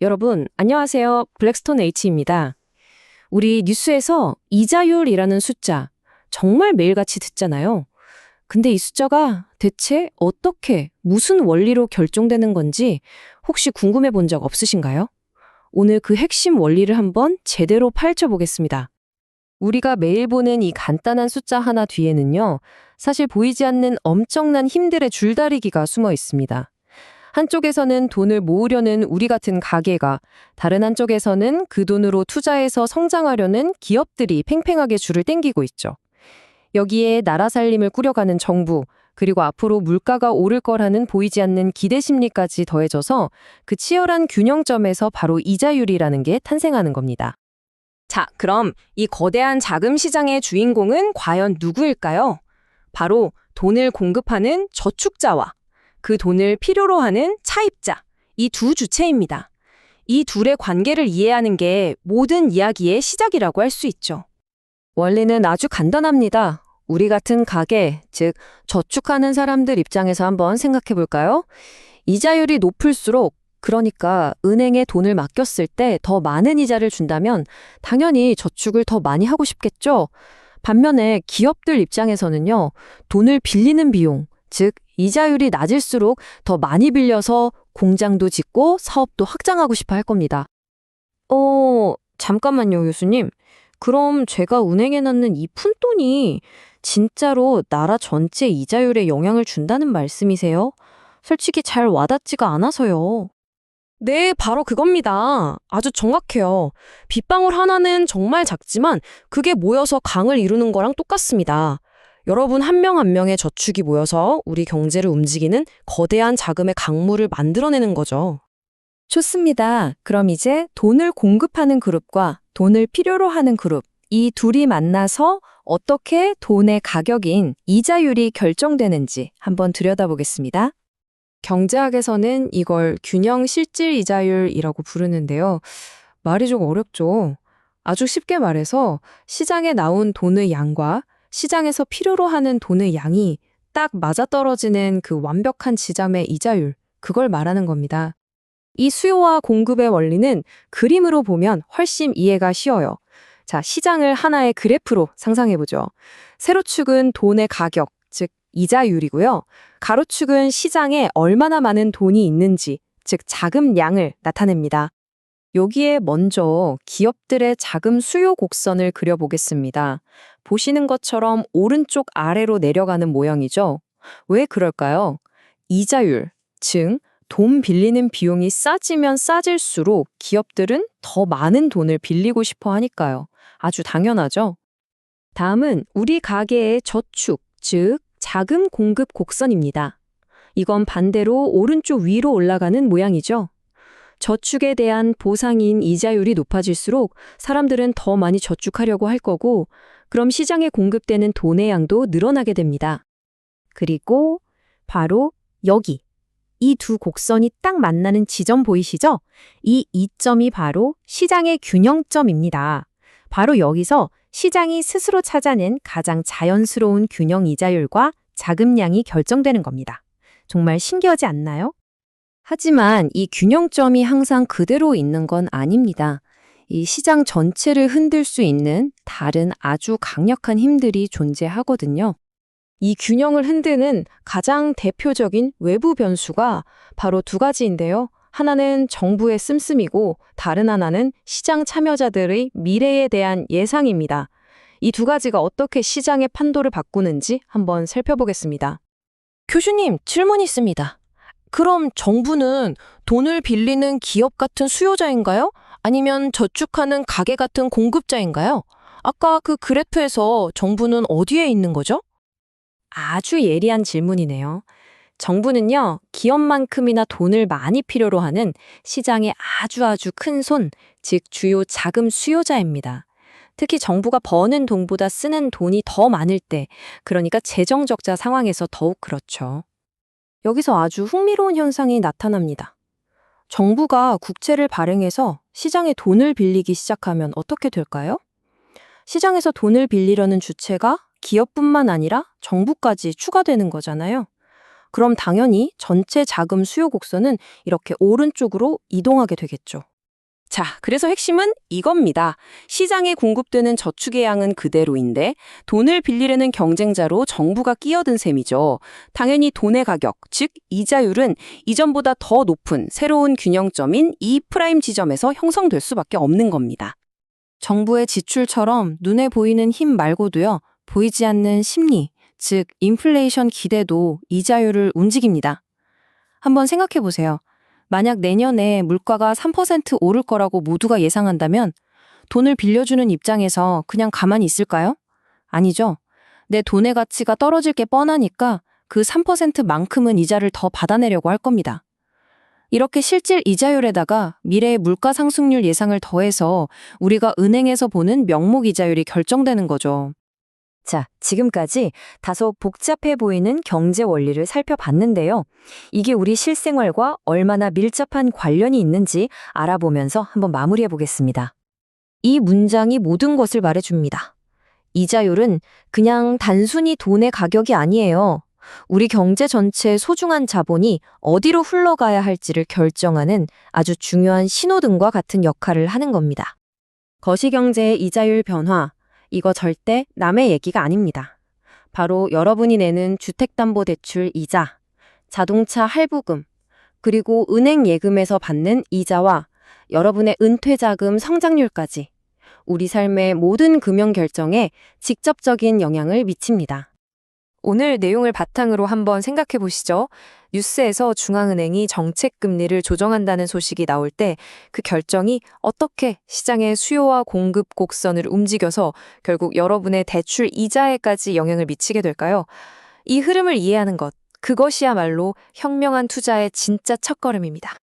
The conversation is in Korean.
여러분, 안녕하세요. 블랙스톤 H입니다. 우리 뉴스에서 이자율이라는 숫자 정말 매일같이 듣잖아요. 근데 이 숫자가 대체 어떻게, 무슨 원리로 결정되는 건지 혹시 궁금해 본 적 없으신가요? 오늘 그 핵심 원리를 한번 제대로 파헤쳐 보겠습니다. 우리가 매일 보는 이 간단한 숫자 하나 뒤에는요, 사실 보이지 않는 엄청난 힘들의 줄다리기가 숨어 있습니다. 한쪽에서는 돈을 모으려는 우리 같은 가게가, 다른 한쪽에서는 그 돈으로 투자해서 성장하려는 기업들이 팽팽하게 줄을 땡기고 있죠. 여기에 나라 살림을 꾸려가는 정부, 그리고 앞으로 물가가 오를 거라는 보이지 않는 기대 심리까지 더해져서 그 치열한 균형점에서 바로 이자율이라는 게 탄생하는 겁니다. 자, 그럼 이 거대한 자금 시장의 주인공은 과연 누구일까요? 바로 돈을 공급하는 저축자와 그 돈을 필요로 하는 차입자, 이 두 주체입니다. 이 둘의 관계를 이해하는 게 모든 이야기의 시작이라고 할 수 있죠. 원리는 아주 간단합니다. 우리 같은 가게, 즉 저축하는 사람들 입장에서 한번 생각해 볼까요? 이자율이 높을수록, 그러니까 은행에 돈을 맡겼을 때 더 많은 이자를 준다면 당연히 저축을 더 많이 하고 싶겠죠? 반면에 기업들 입장에서는요, 돈을 빌리는 비용, 즉 이자율이 낮을수록 더 많이 빌려서 공장도 짓고 사업도 확장하고 싶어 할 겁니다. 잠깐만요, 교수님. 그럼 제가 은행에 넣는 이 푼돈이 진짜로 나라 전체 이자율에 영향을 준다는 말씀이세요? 솔직히 잘 와닿지가 않아서요. 네, 바로 그겁니다. 아주 정확해요. 빗방울 하나는 정말 작지만 그게 모여서 강을 이루는 거랑 똑같습니다. 여러분 한 명 한 명의 저축이 모여서 우리 경제를 움직이는 거대한 자금의 강물을 만들어내는 거죠. 좋습니다. 그럼 이제 돈을 공급하는 그룹과 돈을 필요로 하는 그룹, 이 둘이 만나서 어떻게 돈의 가격인 이자율이 결정되는지 한번 들여다보겠습니다. 경제학에서는 이걸 균형 실질 이자율이라고 부르는데요. 말이 좀 어렵죠. 아주 쉽게 말해서 시장에 나온 돈의 양과 시장에서 필요로 하는 돈의 양이 딱 맞아떨어지는 그 완벽한 지점의 이자율, 그걸 말하는 겁니다. 이 수요와 공급의 원리는 그림으로 보면 훨씬 이해가 쉬워요. 자, 시장을 하나의 그래프로 상상해보죠. 세로축은 돈의 가격, 즉 이자율이고요. 가로축은 시장에 얼마나 많은 돈이 있는지, 즉 자금량을 나타냅니다. 여기에 먼저 기업들의 자금 수요 곡선을 그려보겠습니다. 보시는 것처럼 오른쪽 아래로 내려가는 모양이죠. 왜 그럴까요? 이자율, 즉 돈 빌리는 비용이 싸지면 싸질수록 기업들은 더 많은 돈을 빌리고 싶어 하니까요. 아주 당연하죠. 다음은 우리 가계의 저축, 즉 자금 공급 곡선입니다. 이건 반대로 오른쪽 위로 올라가는 모양이죠. 저축에 대한 보상인 이자율이 높아질수록 사람들은 더 많이 저축하려고 할 거고, 그럼 시장에 공급되는 돈의 양도 늘어나게 됩니다. 그리고 바로 여기, 이 두 곡선이 딱 만나는 지점 보이시죠? 이 이점이 바로 시장의 균형점입니다. 바로 여기서 시장이 스스로 찾아낸 가장 자연스러운 균형 이자율과 자금량이 결정되는 겁니다. 정말 신기하지 않나요? 하지만 이 균형점이 항상 그대로 있는 건 아닙니다. 이 시장 전체를 흔들 수 있는 다른 아주 강력한 힘들이 존재하거든요. 이 균형을 흔드는 가장 대표적인 외부 변수가 바로 두 가지인데요. 하나는 정부의 씀씀이고 다른 하나는 시장 참여자들의 미래에 대한 예상입니다. 이 두 가지가 어떻게 시장의 판도를 바꾸는지 한번 살펴보겠습니다. 교수님, 질문 있습니다. 그럼 정부는 돈을 빌리는 기업 같은 수요자인가요? 아니면 저축하는 가게 같은 공급자인가요? 아까 그 그래프에서 정부는 어디에 있는 거죠? 아주 예리한 질문이네요. 정부는요, 기업만큼이나 돈을 많이 필요로 하는 시장의 아주 큰 손, 즉 주요 자금 수요자입니다. 특히 정부가 버는 돈보다 쓰는 돈이 더 많을 때, 그러니까 재정 적자 상황에서 더욱 그렇죠. 여기서 아주 흥미로운 현상이 나타납니다. 정부가 국채를 발행해서 시장에 돈을 빌리기 시작하면 어떻게 될까요? 시장에서 돈을 빌리려는 주체가 기업뿐만 아니라 정부까지 추가되는 거잖아요. 그럼 당연히 전체 자금 수요 곡선은 이렇게 오른쪽으로 이동하게 되겠죠. 자, 그래서 핵심은 이겁니다. 시장에 공급되는 저축의 양은 그대로인데 돈을 빌리려는 경쟁자로 정부가 끼어든 셈이죠. 당연히 돈의 가격, 즉 이자율은 이전보다 더 높은 새로운 균형점인 이 프라임 지점에서 형성될 수밖에 없는 겁니다. 정부의 지출처럼 눈에 보이는 힘 말고도요, 보이지 않는 심리, 즉 인플레이션 기대도 이자율을 움직입니다. 한번 생각해 보세요. 만약 내년에 물가가 3% 오를 거라고 모두가 예상한다면 돈을 빌려주는 입장에서 그냥 가만히 있을까요? 아니죠. 내 돈의 가치가 떨어질 게 뻔하니까 그 3%만큼은 이자를 더 받아내려고 할 겁니다. 이렇게 실질 이자율에다가 미래의 물가 상승률 예상을 더해서 우리가 은행에서 보는 명목 이자율이 결정되는 거죠. 자, 지금까지 다소 복잡해 보이는 경제 원리를 살펴봤는데요. 이게 우리 실생활과 얼마나 밀접한 관련이 있는지 알아보면서 한번 마무리해 보겠습니다. 이 문장이 모든 것을 말해줍니다. 이자율은 그냥 단순히 돈의 가격이 아니에요. 우리 경제 전체의 소중한 자본이 어디로 흘러가야 할지를 결정하는 아주 중요한 신호등과 같은 역할을 하는 겁니다. 거시경제의 이자율 변화, 이거 절대 남의 얘기가 아닙니다. 바로 여러분이 내는 주택담보대출 이자, 자동차 할부금, 그리고 은행 예금에서 받는 이자와 여러분의 은퇴자금 성장률까지 우리 삶의 모든 금융 결정에 직접적인 영향을 미칩니다. 오늘 내용을 바탕으로 한번 생각해 보시죠. 뉴스에서 중앙은행이 정책 금리를 조정한다는 소식이 나올 때 그 결정이 어떻게 시장의 수요와 공급 곡선을 움직여서 결국 여러분의 대출 이자에까지 영향을 미치게 될까요? 이 흐름을 이해하는 것, 그것이야말로 현명한 투자의 진짜 첫걸음입니다.